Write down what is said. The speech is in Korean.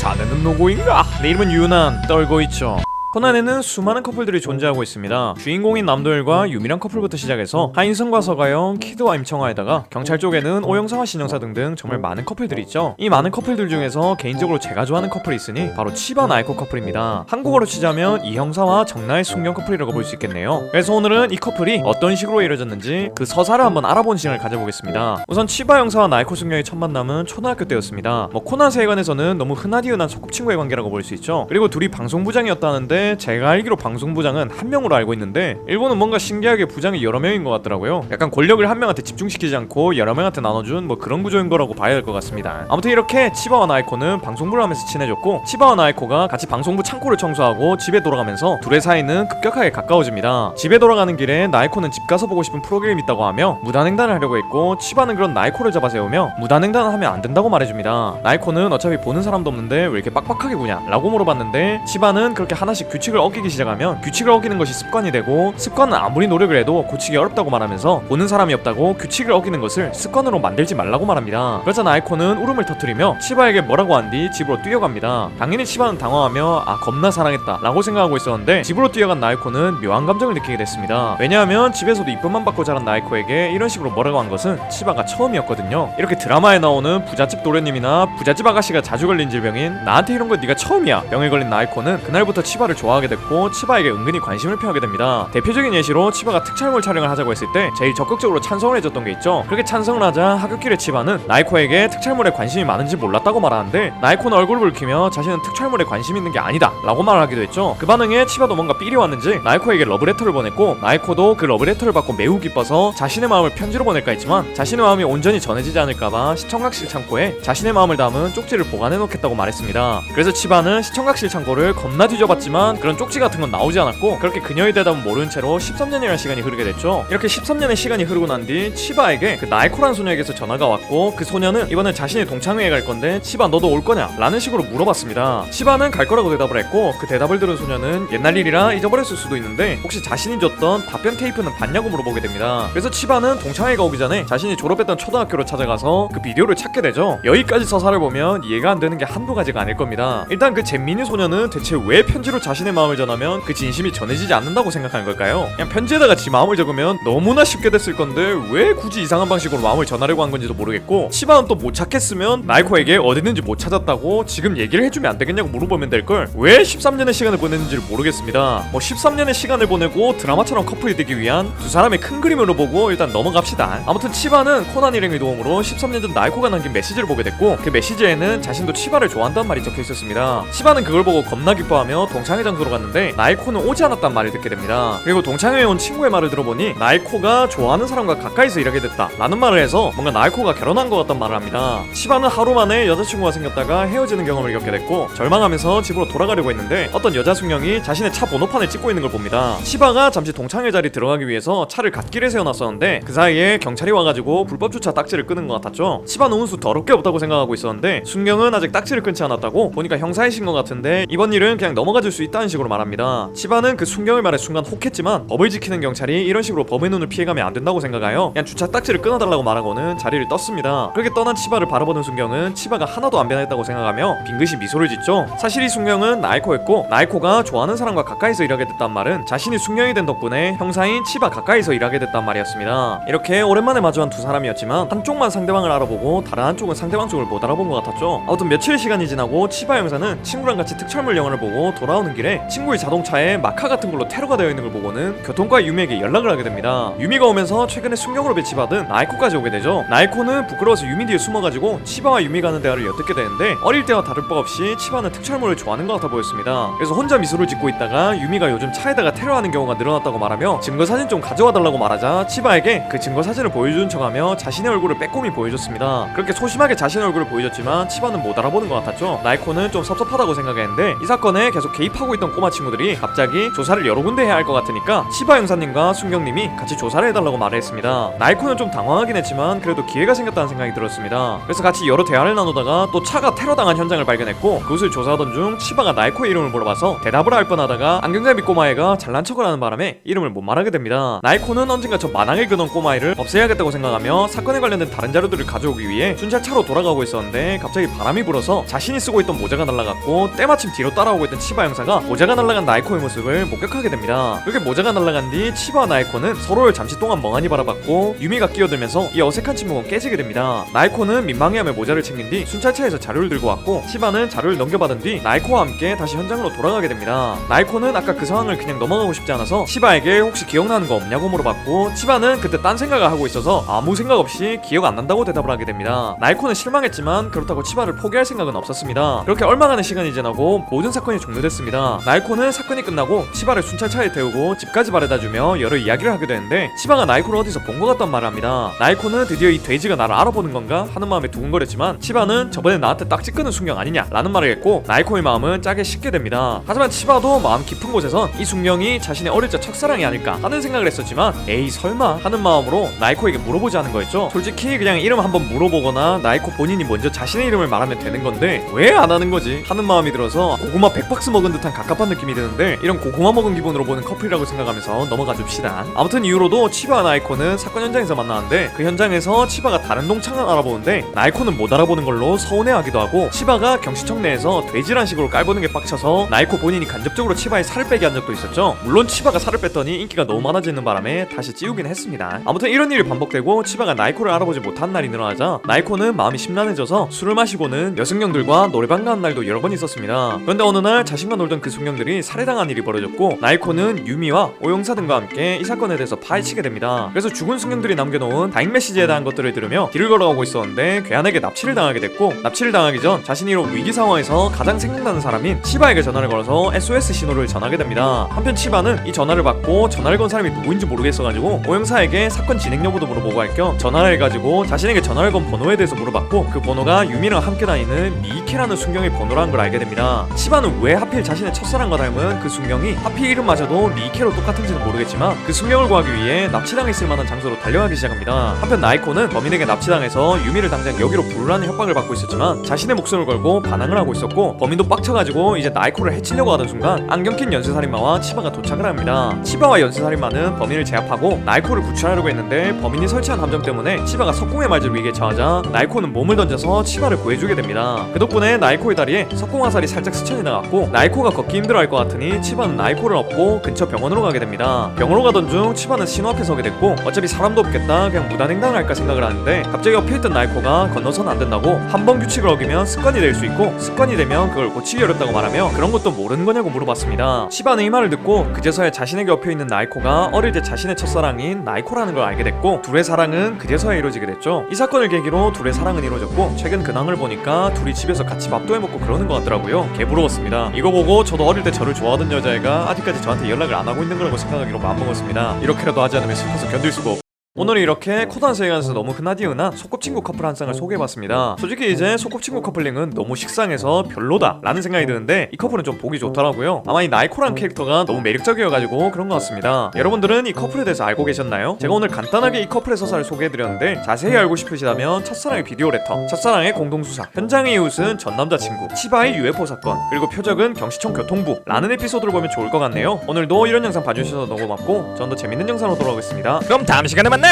자네는 누구인가? 내 이름은 유난. 떨고 있죠. 코난에는 수많은 커플들이 존재하고 있습니다. 주인공인 남도일과 유미란 커플부터 시작해서 하인성과 서가영, 키드와 임청아에다가 경찰 쪽에는 오영사와 신영사 등등 정말 많은 커플들이 있죠. 이 많은 커플들 중에서 개인적으로 제가 좋아하는 커플이 있으니 바로 치바 나에코 커플입니다. 한국어로 치자면 이형사와 정나의 숙녀 커플이라고 볼 수 있겠네요. 그래서 오늘은 이 커플이 어떤 식으로 이루어졌는지 그 서사를 한번 알아보는 시간을 가져보겠습니다. 우선 치바 형사와 나에코 숙녀의 첫 만남은 초등학교 때였습니다. 코난 세계관에서는 너무 흔하디흔한 소꿉친구의 관계라고 볼 수 있죠. 그리고 둘이 방송부장이었다는데 제가 알기로 방송부장은 한 명으로 알고 있는데 일본은 뭔가 신기하게 부장이 여러 명인 것 같더라고요. 약간 권력을 한 명한테 집중시키지 않고 여러 명한테 나눠준 뭐 그런 구조인 거라고 봐야 될 것 같습니다. 아무튼 이렇게 치바와 나에코는 방송부를 하면서 친해졌고, 치바와 나에코가 같이 방송부 창고를 청소하고 집에 돌아가면서 둘의 사이는 급격하게 가까워집니다. 집에 돌아가는 길에 나에코는 집 가서 보고 싶은 프로그램이 있다고 하며 무단횡단을 하려고 했고, 치바는 그런 나에코를 잡아 세우며 무단횡단을 하면 안 된다고 말해줍니다. 나에코는 어차피 보는 사람도 없는데 왜 이렇게 빡빡하게 구냐 라고 물어봤는데, 치바는 그렇게 하나씩 규칙을 어기기 시작하면 규칙을 어기는 것이 습관이 되고, 습관은 아무리 노력을 해도 고치기 어렵다고 말하면서 보는 사람이 없다고 규칙을 어기는 것을 습관으로 만들지 말라고 말합니다. 그러자 나에코는 울음을 터뜨리며 치바에게 뭐라고 한 뒤 집으로 뛰어갑니다. 당연히 치바는 당황하며 겁나 사랑했다 라고 생각하고 있었는데, 집으로 뛰어간 나에코는 묘한 감정을 느끼게 됐습니다. 왜냐하면 집에서도 이쁨만 받고 자란 나에코에게 이런 식으로 뭐라고 한 것은 치바가 처음이었거든요. 이렇게 드라마에 나오는 부잣집 도련님이나 부잣집 아가씨가 자주 걸린 질병인 나한테 이런 건 네가 처음이야 병에 걸린 나에코는 그날부터 치바를 좋아하게 됐고, 치바에게 은근히 관심을 표하게 됩니다. 대표적인 예시로 치바가 특촬물 촬영을 하자고 했을 때 제일 적극적으로 찬성을 해줬던 게 있죠. 그렇게 찬성을 하자 하굣길의 치바는 나에코에게 특촬물에 관심이 많은지 몰랐다고 말하는데, 나에코는 얼굴을 붉히며 자신은 특촬물에 관심 있는 게 아니다 라고 말을 하기도 했죠. 그 반응에 치바도 뭔가 삘이 왔는지 나에코에게 러브레터를 보냈고, 나에코도 그 러브레터를 받고 매우 기뻐서 자신의 마음을 편지로 보낼까 했지만 자신의 마음이 온전히 전해지지 않을까봐 시청각실 창고에 자신의 마음을 담은 쪽지를 보관해 놓겠다고 말했습니다. 그래서 치바는 시청각실 창고를 겁나 뒤져봤지만 그런 쪽지 같은 건 나오지 않았고, 그렇게 그녀의 대답은 모른 채로 13년이라는 시간이 흐르게 됐죠. 이렇게 13년의 시간이 흐르고 난 뒤 치바에게 그 나에코라는 소녀에게서 전화가 왔고, 그 소녀는 이번엔 자신이 동창회에 갈 건데 치바 너도 올 거냐? 라는 식으로 물어봤습니다. 치바는 갈 거라고 대답을 했고, 그 대답을 들은 소녀는 옛날 일이라 잊어버렸을 수도 있는데 혹시 자신이 줬던 답변 테이프는 봤냐고 물어보게 됩니다. 그래서 치바는 동창회가 오기 전에 자신이 졸업했던 초등학교로 찾아가서 그 비디오를 찾게 되죠. 여기까지 서사를 보면 이해가 안 되는 게 한두 가지가 아닐 겁니다. 일단 그 잼민이 소녀는 대체 왜 편지로 자신의 마음을 전하면 그 진심이 전해지지 않는다고 생각하는 걸까요? 그냥 편지에다가 지 마음을 적으면 너무나 쉽게 됐을 건데 왜 굳이 이상한 방식으로 마음을 전하려고 한 건지도 모르겠고, 치바는 또 못 찾겠으면 나에코에게 어디든지 못 찾았다고 지금 얘기를 해주면 안 되겠냐고 물어보면 될걸 왜 13년의 시간을 보냈는지를 모르겠습니다. 13년의 시간을 보내고 드라마처럼 커플이 되기 위한 두 사람의 큰 그림으로 보고 일단 넘어갑시다. 아무튼 치바는 코난 일행의 도움으로 13년 전 나에코가 남긴 메시지를 보게 됐고, 그 메시지에는 자신도 치바를 좋아한다는 말이 적혀 있었습니다. 치바는 그걸 보고 겁나 기뻐하며 동창회 장소로 갔는데 나에코는 오지 않았단 말을 듣게 됩니다. 그리고 동창회에 온 친구의 말을 들어보니 나에코가 좋아하는 사람과 가까이서 일하게 됐다 라는 말을 해서 뭔가 나에코가 결혼한 것 같단 말을 합니다. 치바는 하루 만에 여자친구가 생겼다가 헤어지는 경험을 겪게 됐고, 절망하면서 집으로 돌아가려고 했는데 어떤 여자 숙녀이 자신의 차 번호판을 찍고 있는 걸 봅니다. 치바가 잠시 동창회 자리 들어가기 위해서 차를 갓길에 세워놨었는데 그 사이에 경찰이 와가지고 불법 주차 딱지를 끄는 것 같았죠. 치바는 운수 더럽게 없다고 생각하고 있었는데 숙녀는 아직 딱지를 끊지 않았다고 보니까 형사이신 것 같은데 이번 일은 그냥 넘어가줄 수 있다는 식으로 말합니다. 치바는 그 숙녀의 말에 순간 혹했지만 법을 지키는 경찰이 이런 식으로 법의 눈을 피해가면 안 된다고 생각하여 그냥 주차 딱지를 끊어달라고 말하고는 자리를 떴습니다. 그렇게 떠난 치바를 바라보는 숙녀는 치바가 하나도 안 변했다고 생각하며 빙긋이 미소를 짓죠. 사실 이 숙녀는 나에코였고, 나에코가 좋아하는 사람과 가까이서 일하게 됐단 말은 자신이 숙녀이 된 덕분에 형사인 치바 가까이서 일하게 됐단 말이었습니다. 이렇게 오랜만에 마주한 두 사람이었지만 한쪽만 상대방을 알아보고 다른 한쪽은 상대방 쪽을 못 알아본 것 같았죠. 아무튼 며칠 시간이 지나고 치바 형사는 친구랑 같이 특촬물 영화를 보고 돌아오는 길에 친구의 자동차에 마카 같은 걸로 테러가 되어 있는 걸 보고는 교통과 유미에게 연락을 하게 됩니다. 유미가 오면서 최근에 숙녀로 배치받은 나에코까지 오게 되죠. 나에코는 부끄러워서 유미 뒤에 숨어가지고 치바와 유미가 하는 대화를 엿듣게 되는데, 어릴 때와 다를 바 없이 치바는 특촬물을 좋아하는 것 같아 보였습니다. 그래서 혼자 미소를 짓고 있다가 유미가 요즘 차에다가 테러하는 경우가 늘어났다고 말하며 증거사진 좀 가져와달라고 말하자 치바에게 그 증거사진을 보여주는 척하며 자신의 얼굴을 빼꼼히 보여줬습니다. 그렇게 소심하게 자신의 얼굴을 보여줬지만 치바는 못 알아보는 것 같았죠. 나에코는 좀 섭섭하다고 생각했는데 이 사건에 계속 개입하고 하고 있던 꼬마 친구들이 갑자기 조사를 여러 군데 해야 할 것 같으니까 치바 형사님과 순경님이 같이 조사를 해달라고 말을 했습니다. 나이코는 좀 당황하긴 했지만 그래도 기회가 생겼다는 생각이 들었습니다. 그래서 같이 여러 대화를 나누다가 또 차가 테러당한 현장을 발견했고 그곳을 조사하던 중 치바가 나이코의 이름을 물어봐서 대답을 할 뻔하다가 안경잡이 꼬마애가 잘난 척을 하는 바람에 이름을 못 말하게 됩니다. 나이코는 언젠가 저 마당을 그던 꼬마애를 없애야겠다고 생각하며 사건에 관련된 다른 자료들을 가져오기 위해 순찰차로 돌아가고 있었는데 갑자기 바람이 불어서 자신이 쓰고 있던 모자가 날아갔고 때마침 뒤로 따라오고 있던 치바 형사가 모자가 날아간 나이코의 모습을 목격하게 됩니다. 그렇게 모자가 날아간 뒤 치바와 나이코는 서로를 잠시 동안 멍하니 바라봤고 유미가 끼어들면서 이 어색한 침묵은 깨지게 됩니다. 나이코는 민망해하며 모자를 챙긴 뒤 순찰차에서 자료를 들고 왔고 치바는 자료를 넘겨받은 뒤 나이코와 함께 다시 현장으로 돌아가게 됩니다. 나이코는 아까 그 상황을 그냥 넘어가고 싶지 않아서 치바에게 혹시 기억나는 거 없냐고 물어봤고 치바는 그때 딴 생각을 하고 있어서 아무 생각 없이 기억 안 난다고 대답을 하게 됩니다. 나이코는 실망했지만 그렇다고 치바를 포기할 생각은 없었습니다. 그렇게 얼마간의 시간이 지나고 모든 사건이 종료됐습니다. 나이코는 사건이 끝나고 치바를 순찰차에 태우고 집까지 바래다주며 여러 이야기를 하게 되는데 치바가 나이코를 어디서 본 것 같단 말을 합니다. 나이코는 드디어 이 돼지가 나를 알아보는 건가 하는 마음에 두근거렸지만 치바는 저번에 나한테 딱지 끄는 순경 아니냐 라는 말을 했고 나이코의 마음은 짜게 식게 됩니다. 하지만 치바도 마음 깊은 곳에선 이 순경이 자신의 어릴 적 첫사랑이 아닐까 하는 생각을 했었지만 에이 설마 하는 마음으로 나이코에게 물어보지 않은 거였죠. 솔직히 그냥 이름 한번 물어보거나 나이코 본인이 먼저 자신의 이름을 말하면 되는 건데 왜 안 하는 거지 하는 마음이 들어서 고구마 100박스 먹은 듯한 갑갑한 느낌이 드는데 이런 고구마 먹은 기분으로 보는 커플이라고 생각하면서 넘어가 줍시다. 아무튼 이후로도 치바와 나이코는 사건 현장에서 만나는데 그 현장에서 치바가 다른 동창을 알아보는데 나이코는 못 알아보는 걸로 서운해하기도 하고 치바가 경시청 내에서 돼지란 식으로 깔보는 게 빡쳐서 나이코 본인이 간접적으로 치바의 살을 빼게 한 적도 있었죠. 물론 치바가 살을 뺐더니 인기가 너무 많아지는 바람에 다시 찌우긴 했습니다. 아무튼 이런 일이 반복되고 치바가 나이코를 알아보지 못한 날이 늘어나자 나이코는 마음이 심란해져서 술을 마시고는 여승경들과 노래방 가는 날도 여러 번 있었습니다. 그런데 어느 날 자신과 놀던 그 숙녀들이 살해당한 일이 벌어졌고 나이코는 유미와 오영사 등과 함께 이 사건에 대해서 파헤치게 됩니다. 그래서 죽은 숙녀들이 남겨놓은 다잉 메시지에 대한 것들을 들으며 길을 걸어가고 있었는데 괴한에게 납치를 당하게 됐고 납치를 당하기 전 자신이 이런 위기 상황에서 가장 생각나는 사람인 치바에게 전화를 걸어서 SOS 신호를 전하게 됩니다. 한편 치바는 이 전화를 받고 전화를 건 사람이 누구인지 모르겠어가지고 오영사에게 사건 진행 여부도 물어보고 할 겸 전화를 해가지고 자신에게 전화를 건 번호에 대해서 물어봤고 그 번호가 유미랑 함께 다니는 미이케라는 순경의 번호라는 걸 알게 됩니다. 치바는 왜 하필 자신의 첫사랑과 닮은 그 순경이 하필 이름마저도 미이케로 똑같은지는 모르겠지만 그 순경을 구하기 위해 납치당했을 만한 장소로 달려가기 시작합니다. 한편 나이코는 범인에게 납치당해서 유미를 당장 여기로 부르라는 협박을 받고 있었지만 자신의 목숨을 걸고 반항을 하고 있었고 범인도 빡쳐가지고 이제 나이코를 해치려고 하던 순간 안경 낀 연쇄살인마와 치바가 도착을 합니다. 치바와 연쇄살인마는 범인을 제압하고 나이코를 구출하려고 했는데 범인이 설치한 함정 때문에 치바가 석궁의 말들 위기에 처하자 나이코는 몸을 던져서 치바를 구해주게 됩니다. 그 덕분에 나이코의 다리에 석궁 화살이 살짝 스쳐이 나갔고 나이코가 걷기 힘들어할 것 같으니 치바는 나이코를 업고 근처 병원으로 가게 됩니다. 병원으로 가던 중 치바는 신호 앞에 서게 됐고 어차피 사람도 없겠다 그냥 무단횡단을 할까 생각을 하는데 갑자기 옆에 있던 나이코가 건너서는 안 된다고 한 번 규칙을 어기면 습관이 될 수 있고 습관이 되면 그걸 고치기 어렵다고 말하며 그런 것도 모르는 거냐고 물어봤습니다. 치바는 이 말을 듣고 그제서야 자신에게 옆에 있는 나이코가 어릴 때 자신의 첫사랑인 나이코라는 걸 알게 됐고 둘의 사랑은 그제서야 이루어지게 됐죠. 이 사건을 계기로 둘의 사랑은 이루어졌고 최근 근황을 보니까 둘이 집에서 같이 밥도 해먹고 그러는 것 같더라고요. 개부러웠습니다. 이거 보고 저도 어릴 때 저를 좋아하던 여자애가 아직까지 저한테 연락을 안 하고 있는 거라고 생각하기로 마음먹었습니다. 이렇게라도 하지 않으면 슬퍼서 견딜 수가 없고 오늘 이렇게 코단세계관에서 너무 흔하디흔한 소꿉친구 커플 한 쌍을 소개해봤습니다. 솔직히 이제 소꿉친구 커플링은 너무 식상해서 별로다 라는 생각이 드는데 이 커플은 좀 보기 좋더라고요. 아마 이 나이코라는 캐릭터가 너무 매력적이어가지고 그런 것 같습니다. 여러분들은 이 커플에 대해서 알고 계셨나요? 제가 오늘 간단하게 이 커플의 서사를 소개해드렸는데 자세히 알고 싶으시다면 첫사랑의 비디오 레터, 첫사랑의 공동수사, 현장의 이웃은 전남자친구, 치바의 UFO 사건, 그리고 표적은 경시청 교통부 라는 에피소드를 보면 좋을 것 같네요. 오늘도 이런 영상 봐주셔서 너무 고맙고 전 더 재밌는 영상으로 돌아오겠습니다. 그럼 다음 시간에 만나요.